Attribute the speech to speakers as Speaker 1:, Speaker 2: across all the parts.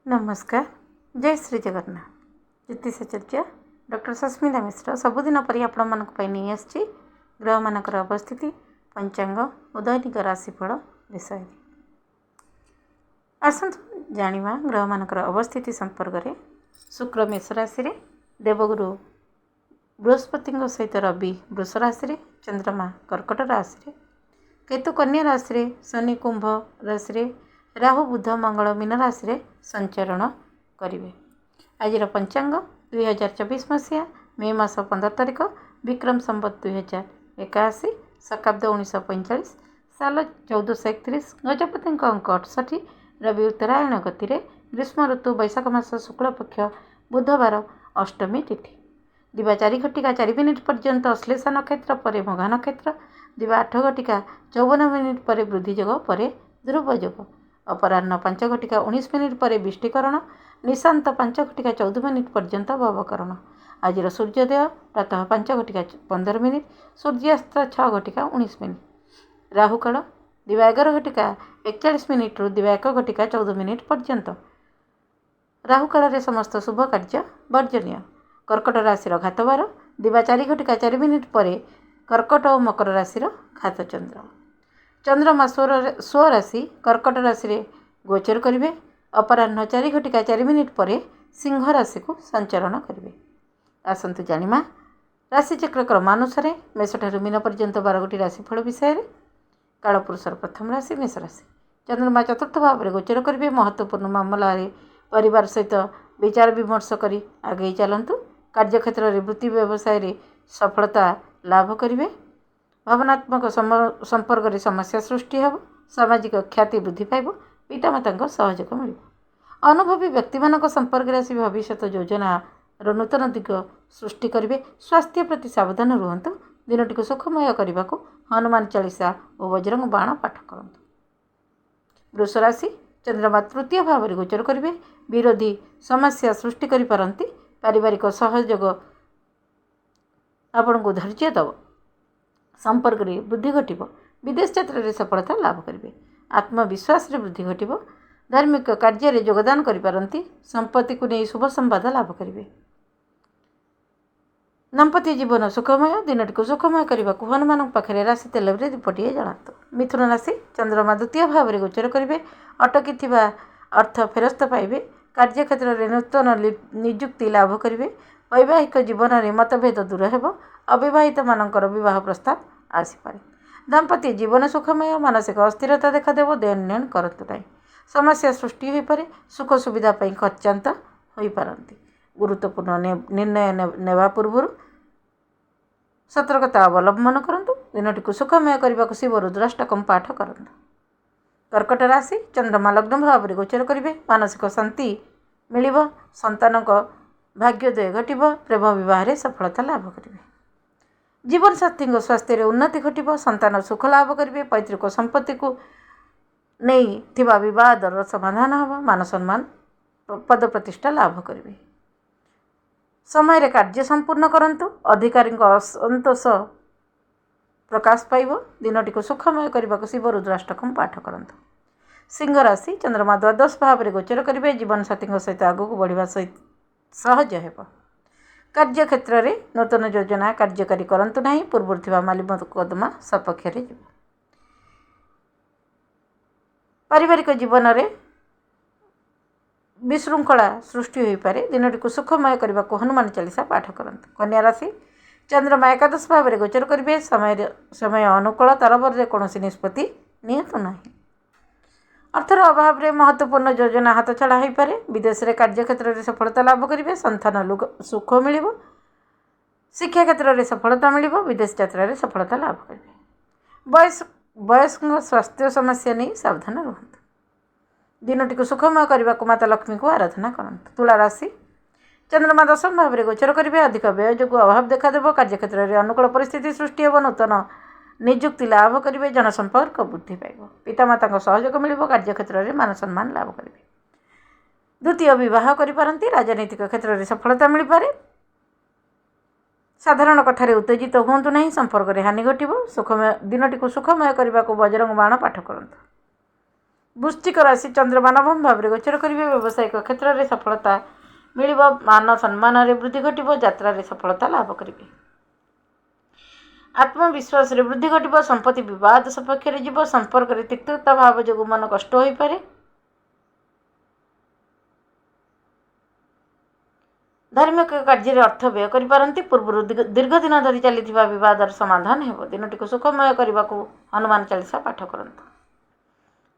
Speaker 1: नमस्कार। जय श्री जगन्नाथ। ज्योतिषाचार्य डॉक्टर सस्मिता मिश्र सबुदिन पर आपण नहीं आसी ग्रह मानकर अवस्थिति पंचांग और दैनिक राशिफल विषय आसतु जानिबा ग्रह मानकर अवस्थिति संपर्क में। शुक्र मेष राशि रे, देवगुरु बृहस्पति सहित रवि वृष राशि रे, चंद्रमा कर्कट राशि रे, केतु कन्या राशि रे, शनि कुंभ राशि रे, राहु बुध मंगल मीन राशि रे संचरण करिवे। आजिर पंचांग 2024 मसीहा मे मास 15 तारिख विक्रम संवत 2081 शकाब्द 1945 साल 1431 गजपति अंक 68 रवि उत्तरायण गति रे ग्रीष्म ऋतु वैशाख मास शुक्ल पक्ष बुधवार अष्टमी तिथि दिवा 4 घटिका 4 मिनिट पर्यंत अश्लेषा नक्षत्र पर मघा नक्षत्र दिवा 8 घटिका 54 मिनिट पर वृद्धि योग पर ध्रुव योग अपराह्न 5 घटिका 19 मिनिट पर विष्टिकरण निशांत 5 घटिका 14 मिनिट पर्यंत भवकरण। आजिर सूर्योदय प्रातः 5 घटिका 15 मिनिट सूर्यास्त 6 घटिका 19 मिनिट राहुकाल दिवा 11 घटिका 41 मिनिट रु दिवा 1 घटिका 14 मिनिट पर्यंत। राहुकाल समस्त शुभ कार्य वर्जनीय। कर्कट राशि घातवार दिवा 4 घटिका 4 मिनिट पर कर्कट और मकर राशि घात चंद्र चंद्रमा स्वराशि कर्कट राशि रे गोचर करिवे। अपराह्न 4 घटिका 4 मिनिट पर सिंह राशि को संचरण करिवे। आसंतु जानिमा राशिचक्र क्रमानुसार मेषठारु मीन पर्यंत 12 राशिफल विषय रे। कालपुरुषर प्रथम राशि मेष राशि। चंद्रमा चतुर्थ भाव में गोचर करिवे। महत्वपूर्ण मामला रे परिवार सहित विचार विमर्श करी आगे चलतु। कार्यक्षेत्र में वृत्ति व्यवसाय रे सफलता लाभ करिवे। भावनात्मक संपर्क रे समस्या सृष्टि हेब। सामाजिक ख्याति वृद्धि पाइब। पितामाता सहयोग मिल। अनुभवी व्यक्ति मान संपर्क आसी भविष्य योजना नूतन दिग सृष्टि करेंगे। स्वास्थ्य प्रति सावधान रुहतु। दिनटी को सुखमय करने को हनुमान चालीसा और बजरंग बाण पाठ करूँ। वृष राशि चंद्रमा तृतीय भाव में गोचर करेंगे। विरोधी समस्या सृष्टि करिपारंती। पारिवारिक सहयोग आपण को धैर्य दब। संपर्क रे वृद्धि घटिब। विदेश यात्रा रे सफलता लाभ करेंगे। आत्मविश्वास रे वृद्धि घटिब। धार्मिक कार्य रे योगदान करिपारंती। संपत्ति को नहीं शुभ संवाद लाभ करेंगे। दाम्पत्य जीवन सुखमय। दिनटी को सुखमय करने को हनुमान पाखे राशि तेल दीपटे जलातु। मिथुन राशि चंद्रमा द्वितीय भाव में गोचर करेंगे। अटकी अर्थ फेरस्त पाइबे। कार्यक्षेत्र में नूतन निजुक्ति लाभ करेंगे। वैवाहिक जीवन में मतभेद दूर हेब। अविवाहित मानकर विवाह प्रस्ताव आसीपारे। दाम्पत्य जीवन सुखमय। मानसिक अस्थिरता देखादेव। देन नेन करतु नहीं। समस्या सृष्टि हो पारे। सुख सुविधा खर्चांत हो पारती। गुरुत्वपूर्ण निर्णय नेवा पूर्व सतर्कता अवलंबन करंतु। दिनटी को सुखमय करने को शिव रुद्राष्टकम पाठ करंतु। कर्कट राशि चंद्रमा लग्न भाव में गोचर करेंगे। मानसिक शांति मिलिब। संतान भाग्योदय घटिब। प्रेम विवाह सफलता लाभ करेंगे। जीवन साथी स्वास्थ्य रे उन्नति घटिब। संतान सुख लाभ करेंगे। पैतृक संपत्ति को नहीं थिबा विवाद समाधान हम। मान सम्मान पद प्रतिष्ठा लाभ करेंगे। समय रे कार्य संपूर्ण करंतु। अधिकारी असंतोष प्रकाश पाइब। दिनटी को सुखमय करने को शिव रुद्राष्टकम पाठ करंतु। सिंह राशि चंद्रमा द्वादश भाव में गोचर करेंगे। जीवन साथी सहित आगक बढ़िया सहित सहज हेब। कार्यक्षेत्र में नूतन योजना कार्यकारी करंतु नहीं। पूर्व थिबा माली मुकदमा सपक्ष रे जीव। पारिवारिक जीवन में विशृंखला सृष्टि हो पारे। दिनटी को सुखमय करने को हनुमान चालीसा पाठ करंतु। कन्या राशि चंद्रमा एकादश भाव में गोचर करेंगे। समय अनुकूल तरबर रे कौन निष्पत्ति नियंतु नहीं। अर्थर अभाव में महत्वपूर्ण योजना हाथ छड़ा हो पारे। विदेश में कार्यक्षेत्र में सफलता लाभ करेंगे। संतान सुख मिल। शिक्षा क्षेत्र में सफलता मिल। विदेश यात्रा रे सफलता लाभ करेंगे। वयस्क स्वास्थ्य समस्या नहीं सावधान रुहतु। दिनटी को सुखमय करने को माता लक्ष्मी को आराधना करंतु। तुला राशि चंद्रमा दशम भाव में गोचर करेंगे। अधिक व्यय जो अभाव देखादेव। कार्यक्षेत्र में अनुकूल परिस्थिति सृष्टि हो। नूतन निजुक्ति लाभ करेंगे। जनसंपर्क वृद्धि पाइब। पितामाता सहयोग मिल। कार्यक्षेत्र में मान सम्मान लाभ करेंगे। द्वितीय विवाह करिपारंती। राजनीतिक क्षेत्र में सफलता मिल पारे। साधारण कथार उत्तेजित हूँ नहीं। संपर्क में हानि घटिब। सुखमय दिनटी को सुखमय करने को बजरंग बाण पाठ करंतु। ବୃଶ୍ଚିକ ରାଶି ଚନ୍ଦ୍रमा ନବମ ଭାବରେ ଗୋଚର କରିବେ। ବ୍ୟବସାୟିକ କ୍ଷେତ୍ରରେ ସଫଳତା ମିଳିବ। ମାନ ସମ୍ମାନରେ ବୃଦ୍ଧି ଘଟିବ। ଯାତ୍ରାରେ ସଫଳତା ଲାଭ କରିବେ। ଆତ୍ମବିଶ୍ୱାସରେ ବୃଦ୍ଧି ଘଟିବ। ସମ୍ପତ୍ତି ବିବାଦ ସପକ୍ଷରେ ଯିବ। ସମ୍ପର୍କରେ ତିକ୍ତତା ଭାବ ଯୋଗୁଁ ମନ କଷ୍ଟ ହୋଇପାରେ। ଧାର୍ମିକ କାର୍ଯ୍ୟରେ ଅର୍ଥ ବ୍ୟୟ କରିପାରନ୍ତି। ପୂର୍ବରୁ ଦୀର୍ଘ ଦିନ ଧରି ଚାଲିଥିବା ବିବାଦର ସମାଧାନ ହେବ। ଦିନଟିକୁ ସୁଖମୟ କରିବାକୁ ହନୁମାନ ଚାଳିଶା ପାଠ କରନ୍ତୁ।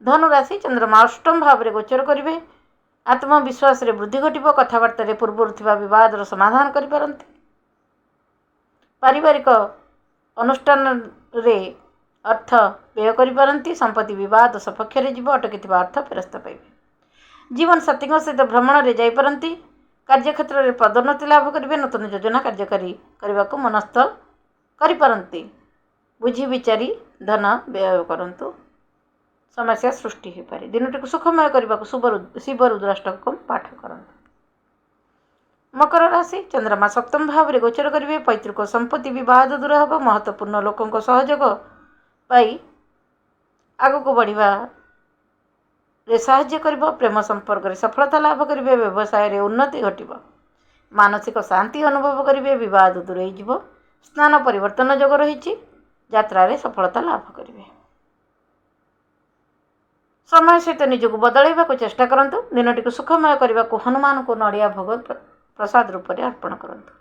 Speaker 1: ଧନୁରାଶି ଚନ୍ଦ୍ରମା ଅଷ୍ଟମ ଭାବରେ ଗୋଚର କରିବେ। ଆତ୍ମବିଶ୍ୱାସରେ ବୃଦ୍ଧି ଘଟିବ। କଥାବାର୍ତ୍ତାରେ ପୂର୍ବରୁ ଥିବା ବିବାଦର ସମାଧାନ କରିପାରନ୍ତି। ପାରିବାରିକ ଅନୁଷ୍ଠାନରେ ଅର୍ଥ ବ୍ୟୟ କରିପାରନ୍ତି। ସମ୍ପତ୍ତି ବିବାଦ ସପକ୍ଷରେ ଯିବ। ଅଟକିଥିବା ଅର୍ଥ ଫେରସ୍ତ ପାଇବେ। ଜୀବନସାଥୀଙ୍କ ସହିତ ଭ୍ରମଣରେ ଯାଇପାରନ୍ତି। କାର୍ଯ୍ୟକ୍ଷେତ୍ରରେ ପଦୋନ୍ନତି ଲାଭ କରିବେ। ନୂତନ ଯୋଜନା କାର୍ଯ୍ୟକାରୀ କରିବାକୁ ମନସ୍ଥ କରିପାରନ୍ତି। ବୁଝି ବିଚାରି ଧନ ବ୍ୟୟ କରନ୍ତୁ। ସମସ୍ୟା ସୃଷ୍ଟି ହୋଇପାରେ। ଦିନଟିକୁ ସୁଖମୟ କରିବାକୁ ଶିବ ରୁଦ୍ରାଷ୍ଟକମ୍ ପାଠ କରନ୍ତୁ। ମକର ରାଶି ଚନ୍ଦ୍ରମା ସପ୍ତମ ଭାବରେ ଗୋଚର କରିବେ। ପୈତୃକ ସମ୍ପତ୍ତି ବିବାଦ ଦୂର ହେବ। ମହତ୍ତ୍ୱପୂର୍ଣ୍ଣ ଲୋକଙ୍କ ସହଯୋଗ ପାଇ ଆଗକୁ ବଢ଼ିବାରେ ସାହାଯ୍ୟ କରିବ। ପ୍ରେମ ସମ୍ପର୍କରେ ସଫଳତା ଲାଭ କରିବେ। ବ୍ୟବସାୟରେ ଉନ୍ନତି ଘଟିବ। ମାନସିକ ଶାନ୍ତି ଅନୁଭବ କରିବେ। ବିବାଦ ଦୂରେଇଯିବ। ସ୍ଥାନ ପରିବର୍ତ୍ତନ ଯୋଗ ରହିଛି। ଯାତ୍ରାରେ ସଫଳତା ଲାଭ କରିବେ। ସମୟ ସହିତ ନିଜକୁ ବଦଳାଇବାକୁ ଚେଷ୍ଟା କରନ୍ତୁ। ଦିନଟିକୁ ସୁଖମୟ କରିବାକୁ ହନୁମାନଙ୍କୁ ନଡ଼ିଆ ଭୋଗ ପ୍ରସାଦ ରୂପରେ ଅର୍ପଣ କରନ୍ତୁ।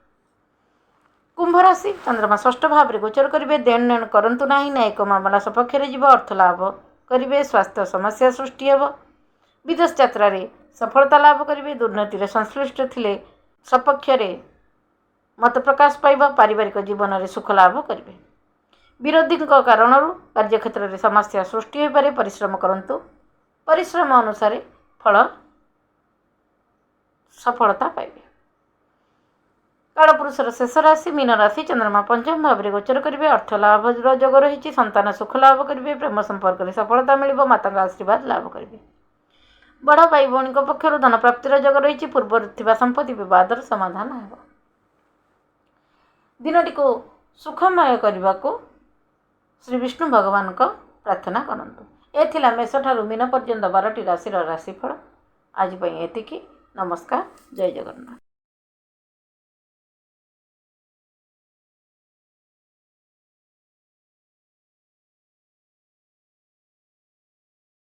Speaker 1: କୁମ୍ଭ ରାଶି ଚନ୍ଦ୍ରମା ଷଷ୍ଠ ଭାବରେ ଗୋଚର କରିବେ। ଦେଣନେଣ କରନ୍ତୁ ନାହିଁ। ନ୍ୟାୟିକ ମାମଲା ସପକ୍ଷରେ ଯିବ। ଅର୍ଥ ଲାଭ କରିବେ। ସ୍ୱାସ୍ଥ୍ୟ ସମସ୍ୟା ସୃଷ୍ଟି ହେବ। ବିଦେଶ ଯାତ୍ରାରେ ସଫଳତା ଲାଭ କରିବେ। ଦୁର୍ନୀତିରେ ସଂଶ୍ଳିଷ୍ଟ ଥିଲେ ସପକ୍ଷରେ ମତ ପ୍ରକାଶ ପାଇବ। ପାରିବାରିକ ଜୀବନରେ ସୁଖ ଲାଭ କରିବେ। ବିରୋଧୀଙ୍କ କାରଣରୁ କାର୍ଯ୍ୟକ୍ଷେତ୍ରରେ ସମସ୍ୟା ସୃଷ୍ଟି ହୋଇପାରେ। ପରିଶ୍ରମ କରନ୍ତୁ। ପରିଶ୍ରମ ଅନୁସାରେ ସଫଳତା ପାଇବେ। କାଳପୁରୁଷର ଶେଷ ରାଶି ମୀନ ରାଶି ଚନ୍ଦ୍ରମା ପଞ୍ଚମ ଭାବରେ ଗୋଚର କରିବେ। ଅର୍ଥ ଲାଭର ଯୋଗ ରହିଛି। ସନ୍ତାନ ସୁଖ ଲାଭ କରିବେ। ପ୍ରେମ ସମ୍ପର୍କରେ ସଫଳତା ମିଳିବ। ମାତାଙ୍କ ଆଶୀର୍ବାଦ ଲାଭ କରିବେ। ବଡ଼ ଭାଇ ଭଉଣୀଙ୍କ ପକ୍ଷରୁ ଧନ ପ୍ରାପ୍ତିର ଯୋଗ ରହିଛି। ପୂର୍ବରୁ ଥିବା ସମ୍ପତ୍ତି ବିବାଦର ସମାଧାନ ହେବ। ଦିନଟିକୁ ସୁଖମୟ କରିବାକୁ ଶ୍ରୀ ବିଷ୍ଣୁ ଭଗବାନଙ୍କ ପ୍ରାର୍ଥନା କରନ୍ତୁ। ଏ ଥିଲା ମେଷଠାରୁ ମୀନ ପର୍ଯ୍ୟନ୍ତ 12ଟି ରାଶିର ରାଶିଫଳ। ଆଜି ପାଇଁ ଏତିକି। ନମସ୍କାର। ଜୟ ଜଗନ୍ନାଥ।